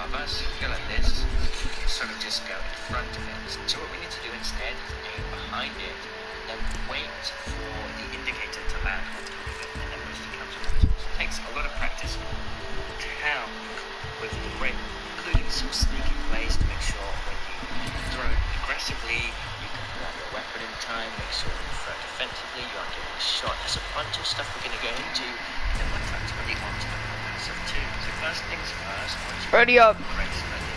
above us, go like this, sort of just go in front of it. So what we need to do instead is aim behind it, and then wait for the indicator to land on top of it, and then push the counter. It takes a lot of practice to help with the break, including some sneaky plays to make sure when you throw it aggressively, you can pull out your weapon in time, make sure when you throw it defensively, you aren't getting shot. There's a bunch of stuff we're going to go into, and then we'll touch on the ultimate stuff too. So first things first, once you ready up. It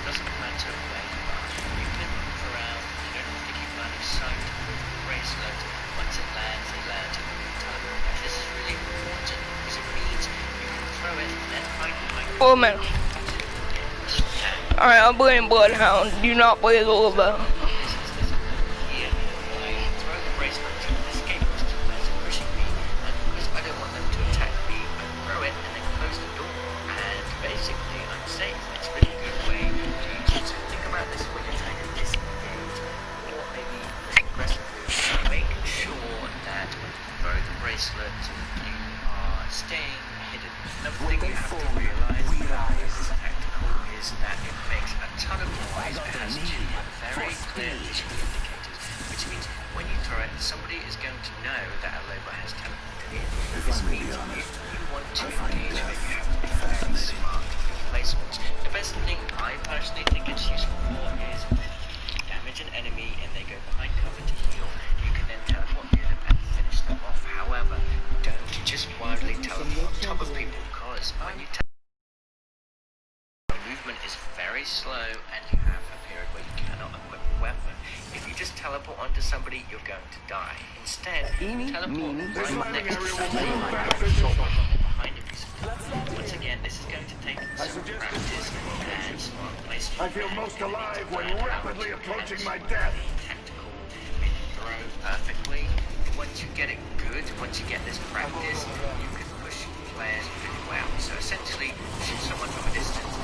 doesn't matter where you are. You can move around, you don't have to keep line of sight with the bracelet. Once it lands, it lands in the tunnel. This is really important because it means you can throw it and then hide behind it. Oh man. Alright, I'm playing Bloodhound. Do not play Loba. Here, I throw the bracelet to escape those two players are pushing me, and because I don't want them to attack me, I throw it and then close the door, and basically I'm safe. It's a really good way to think about this when you're trying to disengage or maybe aggressively. Make sure that when you throw the bracelet, you are staying hidden. Another thing you have to realize is tactical is that it makes a ton of noise. It has two very clear visual indicators, which means when you throw it, somebody is going to know that a Loba has teleported in. This means if you want to engage it, you have to be very smart with your placements. The best thing I personally think it's useful for is damage an enemy and they go behind cover to heal. You can then teleport near them and finish them off. However, don't just wildly teleport on top of people, because when you movement is very slow and you have a period where you cannot equip a weapon. If you just teleport onto somebody, you're going to die. Instead, teleport right next to somebody behind a piece of wood. Once again, this is going to take some practice and smart placement. I feel most alive when rapidly approaching my death. Tactical, throw perfectly. Once you get it good, once you get this practice, you can push players really well. So essentially, shoot someone from a distance,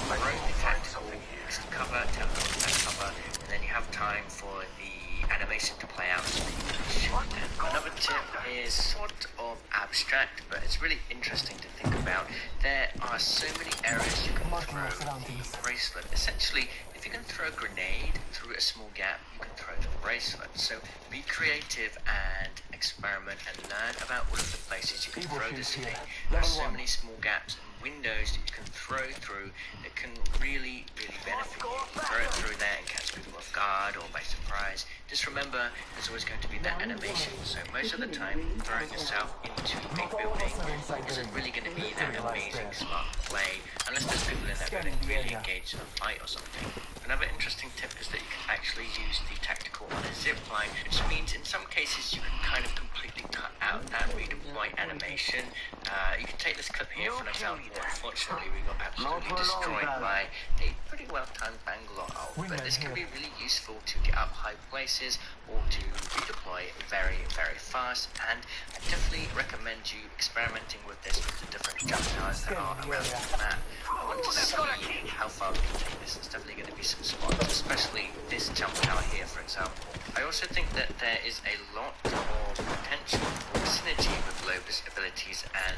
throw the tactical, next to cover, teleport to that cover, and then you have time for the animation to play out. Another tip is sort of abstract, but it's really interesting to think about. There are so many areas you can throw the bracelet. Essentially, if you can throw a grenade through a small gap, you can throw the bracelet. So be creative and experiment and learn about all of the places you can throw this thing. There are so many small gaps and windows that you can throw through that can really, really benefit you. Throw it through there and catch people off guard or by surprise. Just remember, there's always going to be that animation. So most of the time, throwing yourself into a building isn't really going to be that amazing smart play unless there's people in that building really engaged in a fight or something. Another interesting tip is that you can actually use the tactical on a zip line, which means in some cases you can kind of completely cut out that redeploy animation. You can take this clip here for an example. Unfortunately, we got absolutely destroyed by a pretty well-timed Bangalore ult, but this can be really useful to get up high places or to redeploy very, very fast, and I definitely recommend you experimenting with this with the different jump towers that are around the map. I want to see how far we can take this. There's definitely going to be some spots, especially this jump tower here, for example. I also think that there is a lot of potential for synergy with Loba's abilities and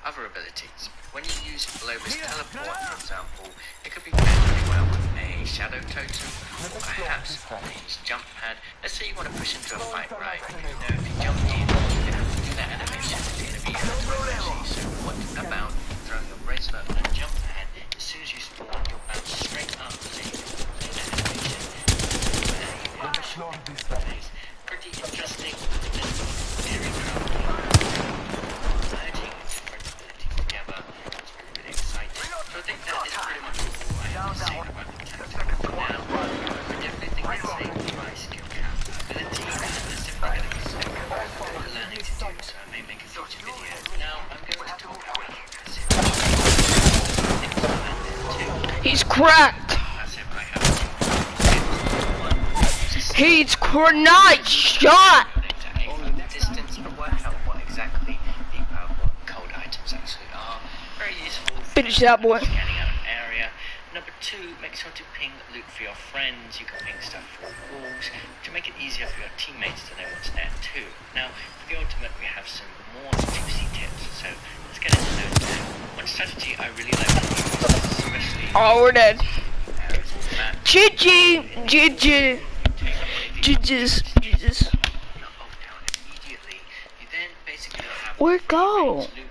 other abilities. When you use Loba's teleport, for example, it could be paired really well with a shadow totem or perhaps a jump pad. Let's say you want to push into a fight, right? Now, if you jump in, you have to do that animation. It's going to be easy. So what about throwing your bracelet on a jump pad? As soon as you spawn, you'll bounce straight up to that animation. Pretty interesting. Very crowded. So I think that is pretty much all I have to say about the tactical. Now, I definitely think it's saved my skill cap ability, and there's definitely going to be some learning to do, so I may make a future video. Now, I'm going to talk about He's cracked! That's it, I have He's nice shot! distance, but work out what exactly the powerful cold items actually are. Very useful. Finish that boy. Scanning out an area. Number 2, make sure to ping loot for your friends. You can ping stuff for walls to make it easier for your teammates to know what's there too. Now, for the ultimate, we have some more juicy tips, so let's get into those now. One strategy I really like to use, especially Oh, we're dead. areas of the map. GG, GG, Take one of these Jesus. not hold down immediately. You then basically have Where free go? range loot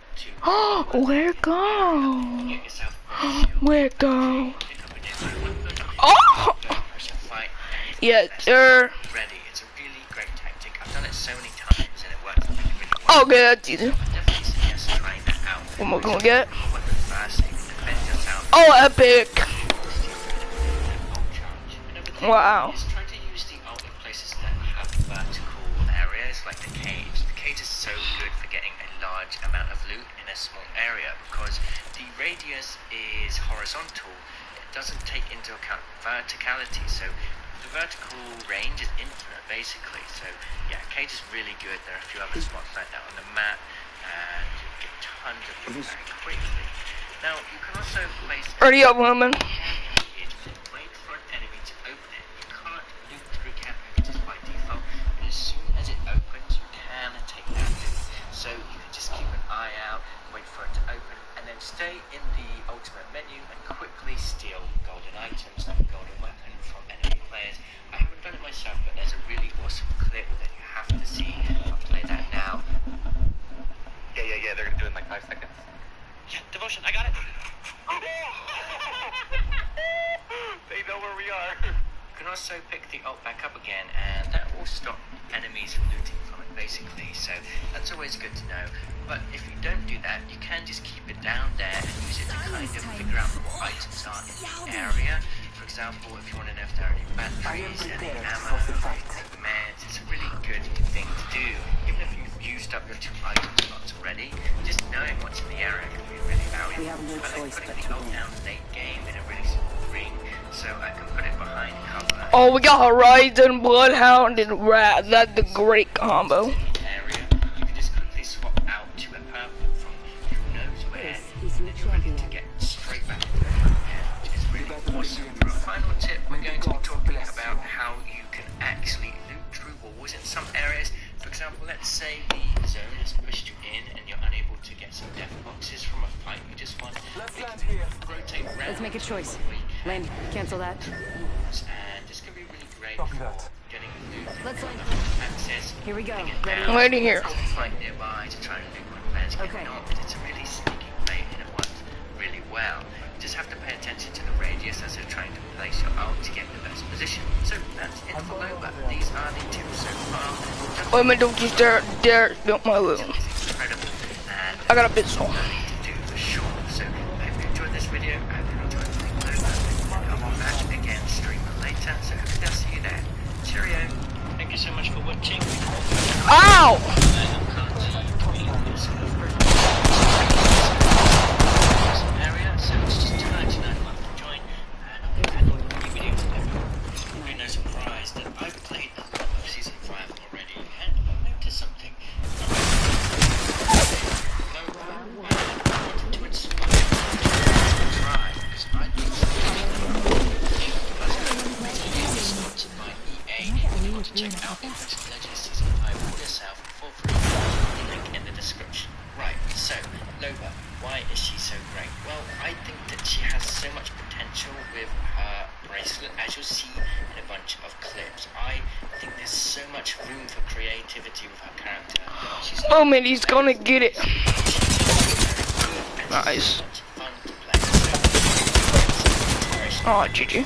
to Where go? get yourself a shield. Where go? Pick up a new weapon. Oh! Go press a fight. And Yeah, that's sir. ready. It's a really great tactic. I've done it so many times and it works really, really well. Okay, that's easy. I definitely suggest trying that out. What am I gonna get? Weapon first, so you can defend yourself. Oh, epic. Wow. Is try to use the ult in places that have vertical areas like the cage. The cage is so good for getting a large amount of loot in a small area because the radius is horizontal. It doesn't take into account verticality, so the vertical range is infinite basically. So yeah, cage is really good. There are a few other spots like that on the map and you get tons of loot very quickly. Now you can also place Ready up, woman. wait for an enemy to open it. You can't loot through camp packages by default, but as soon as it opens, you can take that loot. So you can just keep an eye out, wait for it to open, and then stay in the ultimate menu and quickly steal golden items like a golden weapon from enemy players. I haven't done it myself, but there's a really awesome clip that you have to see. I'll play that now. Yeah, they're gonna do it in like 5 seconds. Yeah, Devotion, I got it. They know where we are. You can also pick the ult back up again, and that will stop enemies from looting from it basically, so that's always good to know. But if you don't do that, you can just keep it down there and use it to kind of figure out what items are in the area. For example, if you want to know if there are any batteries, any ammo, any meds, it's a really good thing to do. Even if you've used up your 2 item slots already, just knowing what's in the area can be really valuable. We have no I like choice putting but the to ult win. down late game in a really small ring, so I can put it behind cover. Oh, we got Horizon, Bloodhound, and Rat. That's the great combo. Area, you can just quickly swap out to a purple from who knows where, He's and then you're ready to get straight back to the front end, which is really awesome. For a final tip, we're going to be talking about how you can actually loot through walls in some areas. For example, let's say the zone has pushed you in and you're unable to get some death boxes from a fight you just won. Rotate around. Let's make a choice. Land, cancel that. And this can be really great for getting loot. Let's land. Access. Here we go. Ready? I'm waiting here. Fight nearby to try and loot when players Okay. cannot. It's a really sneaky play and it works really well. You just have to pay attention to the radius as you're trying to place your ult to get the best position. So that's it for Loba. These are the tips so far. Wait a minute, don't you dare don't my loot. It's incredible and I got a pistol. no need to do for sure. So I hope you enjoyed this video. I hope you enjoyed playing Loba. I'll be back again streaming later. So hopefully I'll see you there. Cheerio. Thank you so much for watching. Ow! Area, so it's just $2.99 a month to join, and I'll be adding new videos every week. You'll be no surprise that I've played a lot of Season 5 already, and I've noticed something. I wanted to inspire you to try, because I think sponsored by EA. If you want to check out Apex Legends Season 5 for yourself for free, link in the description. Right, so, Loba, why is she so great? Well, I think that she has so much potential with her bracelet, as you'll see in a bunch of clips. I think there's so much room for creativity with her character. She's Oh man, he's gonna get it. and Nice. she's so much fun to play. So, Oh, GG. go. I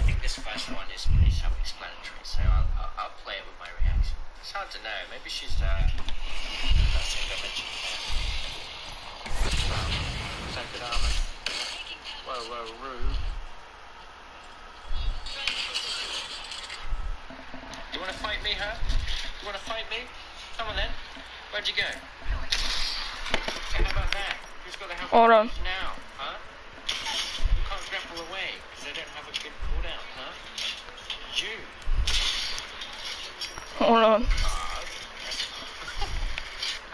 think this first one is pretty self-explanatory, so I'll play it with my reaction. It's hard to know. Maybe she's that thing I mentioned before. Is that good armor? Whoa, rude. Do you want to fight me, huh? Do you want to fight me? Come on then. Where'd you go? Hey, how about that? Who's got the help Hold on. now, huh? You can't grapple away because they don't have a good cooldown, huh? You. Hold on.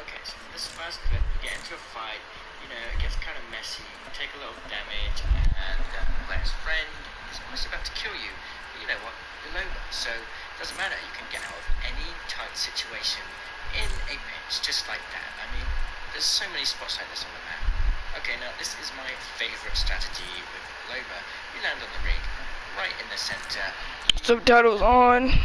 Okay, so for this first clip, you get into a fight, you know, it gets kind of messy, you take a little damage, and the player's friend is almost about to kill you. But you know what? You're Loba, so it doesn't matter, you can get out of any tight situation in a pinch, just like that. I mean, there's so many spots like this on the map. Okay, now this is my favourite strategy with Loba. You land on the ring, right in the centre. Subtitles on. Immediately,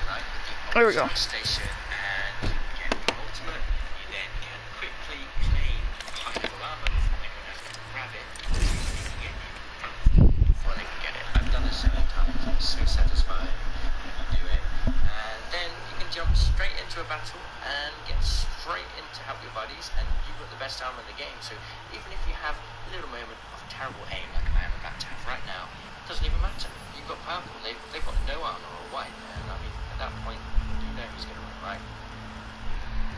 right, with the There we go. station, and you get the ultimate. You then can quickly claim high level armor before anyone else can grab it. So you can get in front before they can get it. I've done this so many times. It's so satisfying when you do it. And then you can jump straight into a battle and get straight in to help your buddies, and you've got the best armor in the game. So even if you have a little moment of terrible aim like I am about to have right now, it doesn't even matter. You've got purple. They've got no armor or white, and I mean at that point you know who's going to win, right?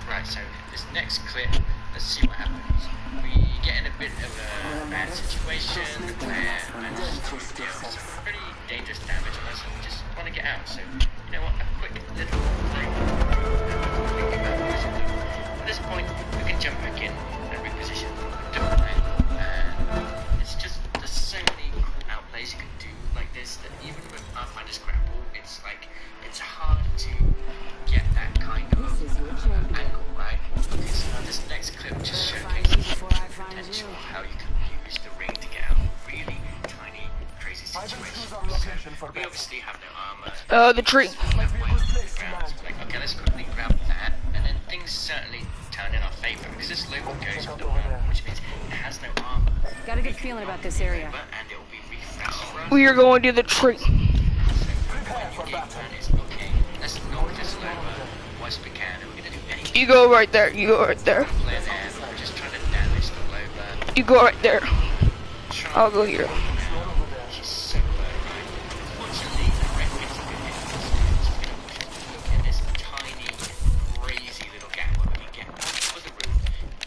Right. So this next clip, let's see what happens. We get in a bit of a bad situation where I just deal some pretty dangerous damage on us, and we just want to get out. So you know what? A quick little thing. At this point, we can jump back in and reposition a different way. And it's just, there's so many cool outplays you can do like this that even with Pathfinder Scrapple, it's like, it's hard to get that kind of angle, right? Okay, so now this next clip just showcases the potential of how you can use the ring to get out of really tiny, crazy situations. So we obviously have no armor. The tree. Like, okay, let's quickly grab that, and then things certainly turn in our favour because this Loba goes with the armor, which means it has no armor. Got a good feeling about this area. And it will be refreshed for us. We are going to the tree. So when your game plan is, okay, let's knock this Loba once we can, and we're going to do anything. You go right there. You go right there. Player there, but we're just trying to damage the Loba. You go right there. I'll go here. She's so low, right? Unfortunately, the red gets a good hit. She's going to look at this tiny, crazy little gap where we can get over the roof.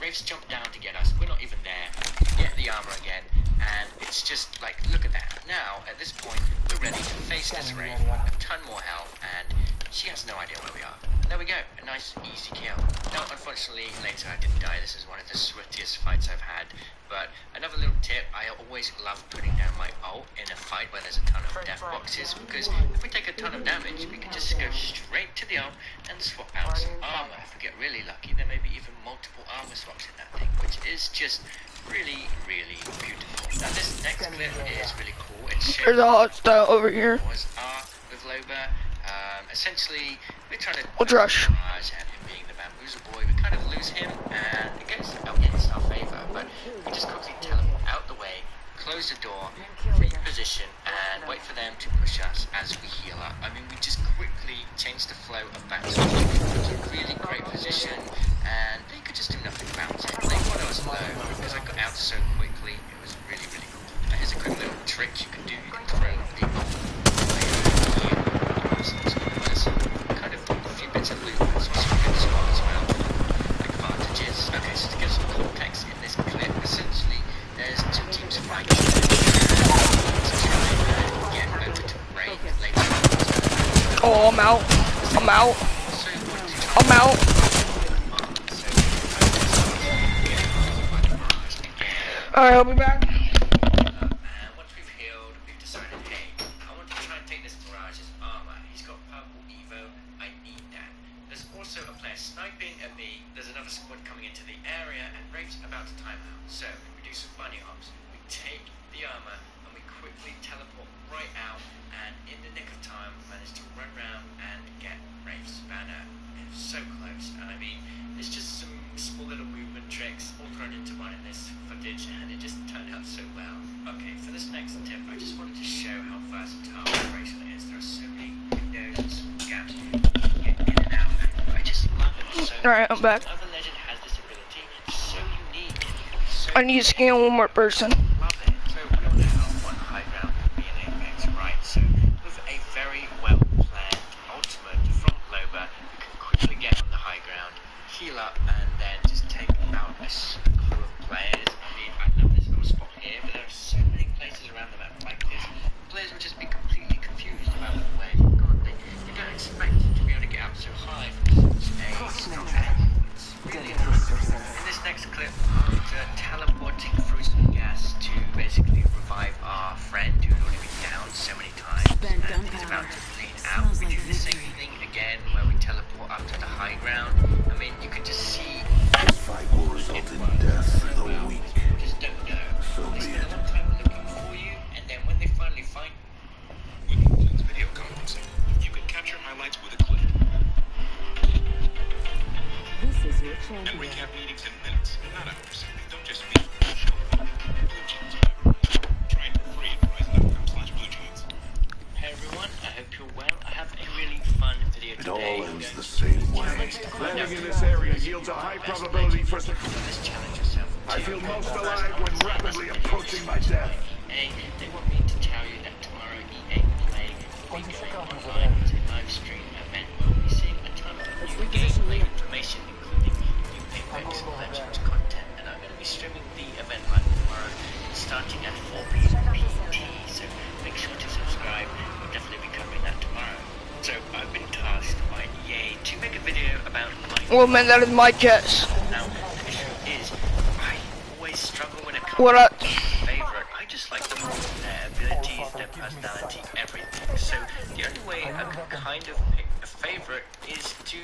Wraiths jump down to get us. We're not even there. Get the armor again, and it's just like, look at that. Now, at this point, we're ready to face this Wraith, a ton more health, and she has no idea where we are. There we go, a nice, easy kill. Now, unfortunately, later I didn't die. This is one of the sweatiest fights I've had. But another little tip, I always love putting down my ult in a fight where there's a ton of death boxes, because if we take a ton of damage, we can just go straight to the ult and swap out some armor. If we get really lucky, there may be even multiple armor swaps in that thing, which is just really, really beautiful. Now, this next clip is really cool. It shows There's a hostile over here. with Loba. Essentially, we're trying to Let's rush. Mirage and him being the bamboozle boy. We kind of lose him, and it goes against our favour. But we just quickly teleport out the way, close the door, reposition, and wait for them to push us as we heal up. I mean, we just quickly change the flow of battle. It's a really great position, and they could just do nothing about it. They wanted us low because I got out so quickly. It was really, really cool. Now, here's a quick little trick you can do. You can throw the kind of a few bits of loot. It's also a good spot as well. Advantages. Okay, so to give some context in this clip, essentially there's two teams fighting. Get over to raid later on. Oh, I'm out. I'm out. I'm out. Alright, I'll be back. Once we've healed, we've decided, hey, I want to try and take this Mirage's armor. He's got purple Evo. I need that. There's also a player sniping at me. There's another squad coming into the area, and Wraith's about to time out. So we do some bunny hops. We take the armor, and we quickly teleport right out, and in the nick of time, manage to run around and get Wraith's banner. It was so close, and I mean, it's just some small little movement tricks all thrown into one in this footage, and it just turned out so well. Okay, for this next tip, I just wanted to show how versatile the bracelet is. There are so many windows, gaps, you can get in and out. I just love it so much. Alright, I'm back. Another legend has this ability. It's so unique. So I need to scan one more person. love it. So we all know what high ground would be in Apex, right? So with a very well planned ultimate from Loba, we can quickly get on the high ground, heal up, and then just take out a crew of players. I mean, I love this little spot here, but there are so many places around the map like this. Players would just be completely confused about where you've gone. You don't expect to be able to get out so high from such a strong angle. It's really interesting. In this next clip, after teleporting through some gas to basically revive our friend who had already been down so many times, and he's about to bleed out, we do the same thing again where we teleport up to the high ground. I mean, you can just see This fight will result in death for the weak. best probability legend. for So let's challenge yourself. I feel most alive when rapidly approaching my death. A, they want me to tell you that tomorrow EA Play will be going online with a live stream event where we'll be seeing a ton of new gameplay information, including new Apex Legends content. And I'm going to be streaming the event live tomorrow, starting at 4 p.m. PET. So make sure to subscribe. We'll definitely be covering that tomorrow. So I've been tasked by EA to make a video about my that is my chest. Now, the issue is, I always struggle when it comes What up? to favorite. I just like them all, their abilities, their personality, everything. So the only way I can kind of pick a favorite is to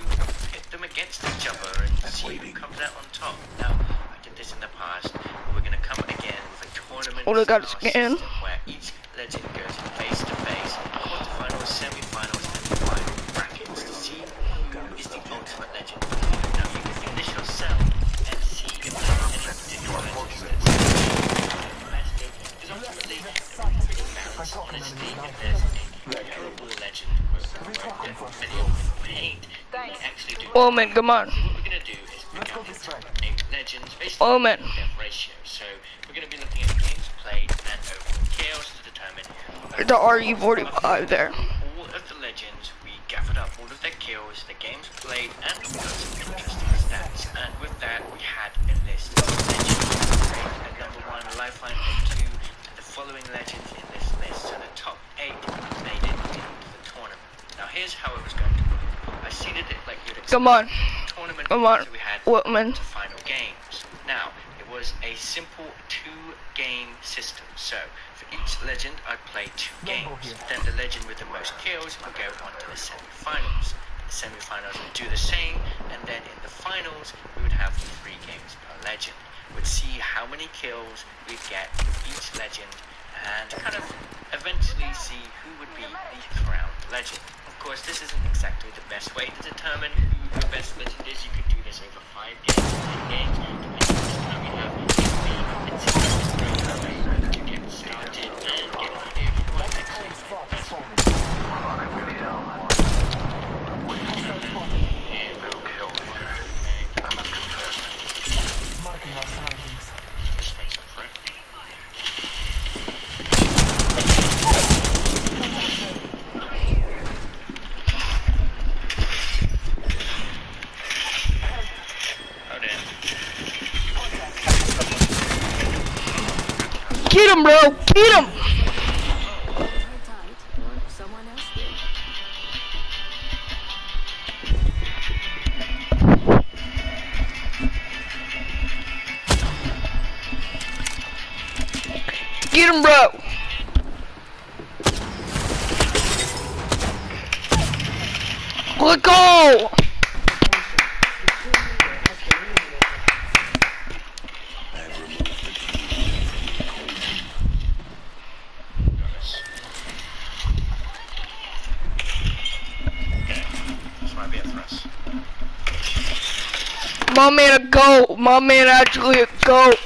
pit them against each other and see who comes out on top. Now, I did this in the past, but we're going to come again with a tournament Oh, they got a style skin. system where each legend goes face to face, quarterfinals, semi-finals, and final brackets to see who is the ultimate legend. Now you can finish yourself and see if there's any particular legends that's because ultimately everything really varies. Honestly, if there's a terrible legend with video paint, you may actually do Omen, come on. so what we're going to do is pick out a legends based on Omen. death ratio. So we're going to be looking at games played and overall kills to determine The RE45 there. all of the legends. We gathered up all of their kills, the games played, and we got some interesting stats. And with that, we had a list of legends at number 1, Lifeline at 2, and the following legends in this list. So the top 8 made it into the tournament. Now here's how it was going to work. I seeded it like you'd expect. Come on. Tournament. Come on. So we had Woman. to final games. Now, it was a simple 2-game system. So, for each legend, I'd play 2 games. Then the legend with the most kills would go on to the semi-finals. The semi-finals would do the same, and then in the finals, we would have 3 games per legend. We'd see how many kills we'd get with each legend, and kind of eventually see who would be the crowned legend. Of course, this isn't exactly the best way to determine who the best legend is. You could do this over 5 games, 10 games, depending on the time you have. It's a great way to get started and get an idea of who I'm actually the best one. Get him, bro. Get him. Someone else did. Get him, bro. Let go. My man a goat. My man actually a goat.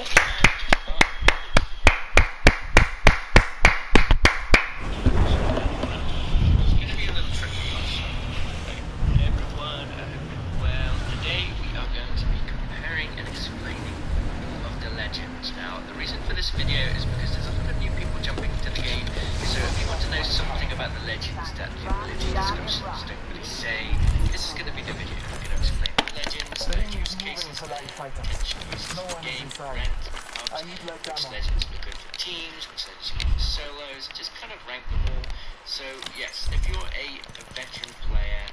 Which legends are good for teams, which legends are good for solos, just kind of rank them all. So yes, if you're a veteran player,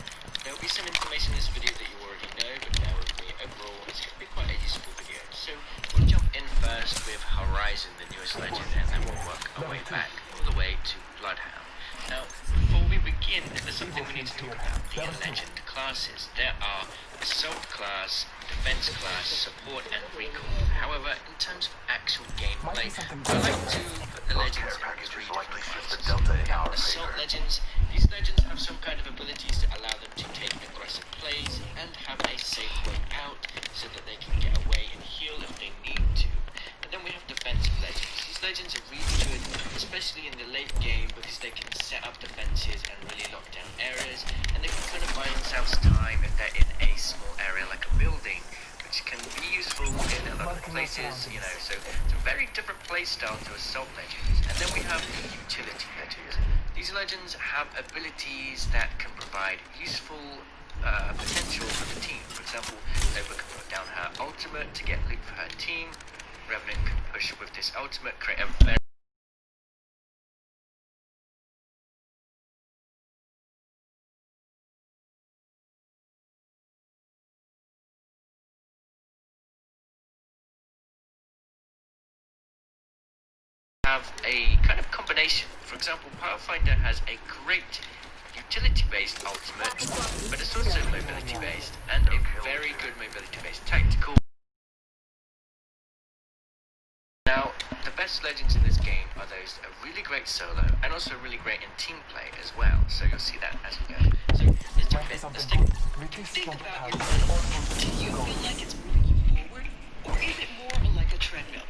there'll be some information in this video that you already know, but bear with me. Overall, it's going to be quite a useful video. So we'll jump in first with Horizon, the newest legend, and then we'll work our way back all the way to Bloodhound. Now, before we begin, there's something we need to talk about, the legend classes. There are Assault class, Defense class, Support, and Recall. However, in terms of actual gameplay, I like to put the legends in 3 different classes. Assault legends, these legends have some kind of abilities that allow them to take aggressive plays and have a safe way out so that they can get away and heal if they need to. And then we have defensive legends. These legends are really good, especially in the late game, because they can set up defenses and really lock down areas, and they can kind of buy themselves time if they're in a small area like a building, which can be useful in a lot of places, you know, so it's a very different playstyle to Assault Legends. And then we have the Utility Legends. These legends have abilities that can provide useful potential for the team. For example, Loba can put down her ultimate to get loot for her team. Revenant can push with this ultimate, create a very have a kind of combination. For example, Powerfinder has a great utility-based ultimate, but it's also mobility-based, and a very good mobility-based tactical. Now, the best legends in this game are those that are really great solo, and also really great in team play as well, so you'll see that as we go. So, let's jump in. Let's take Think about your life. Do you feel like it's moving you forward, or is it more like a treadmill?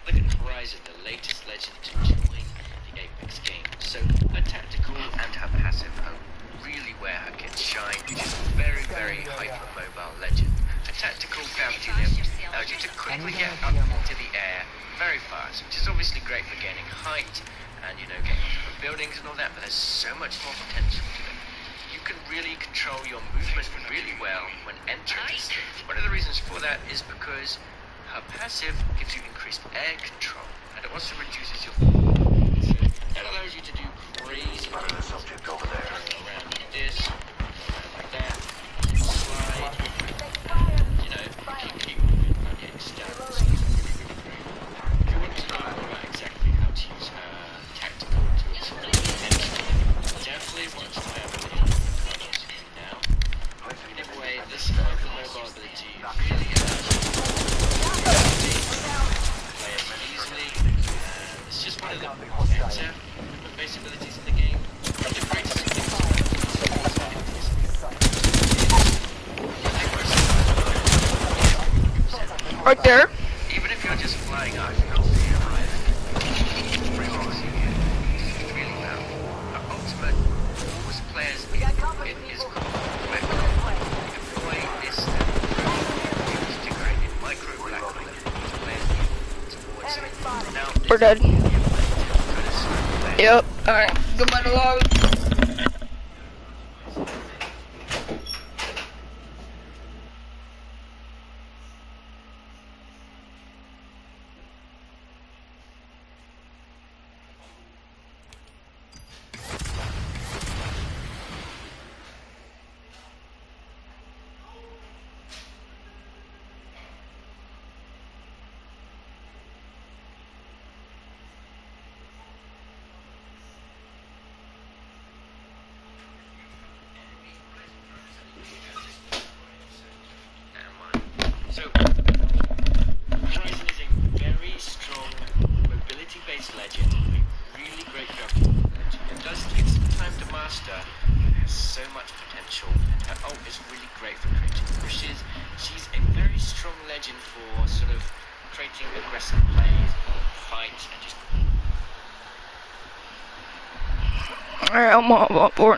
Look at Horizon, the latest legend to join the Apex game. So, her tactical and her passive are really where her kids shine. She's a very, very hyper-mobile legend. Her tactical gravity lift allows you to quickly get up into the air very fast, which is obviously great for gaining height and, you know, getting onto buildings and all that, but there's so much more potential to it. You can really control your movement really well when entering the stage. One of the reasons for that is because her passive gives you increased air control, and it also reduces your fall. So that allows you to do crazy things. Around like this, like that, slide, you know, keep moving without getting stuck. So it's really, really great. If you want to know more about exactly how to use her tactical to its full potential, definitely watch my video now. Anyway, this mobile ability really allows you to play it easily. It's just one of the better movement-based abilities in the game. The greatest Right there. even if you're just flying out, you don't see it right. Really well. Our ultimate always players it is called Quick. Deploy this used to create a micro black hole players towards it. Now, We're dead. this Yep. Alright. Goodbye to log. So, Horizon is a very strong mobility-based legend, a really great gravity legend. It does take some time to master, but has so much potential. Her ult is really great for creating pushes. She's a very strong legend for sort of creating aggressive plays, fights, and just Alright, I'm on board.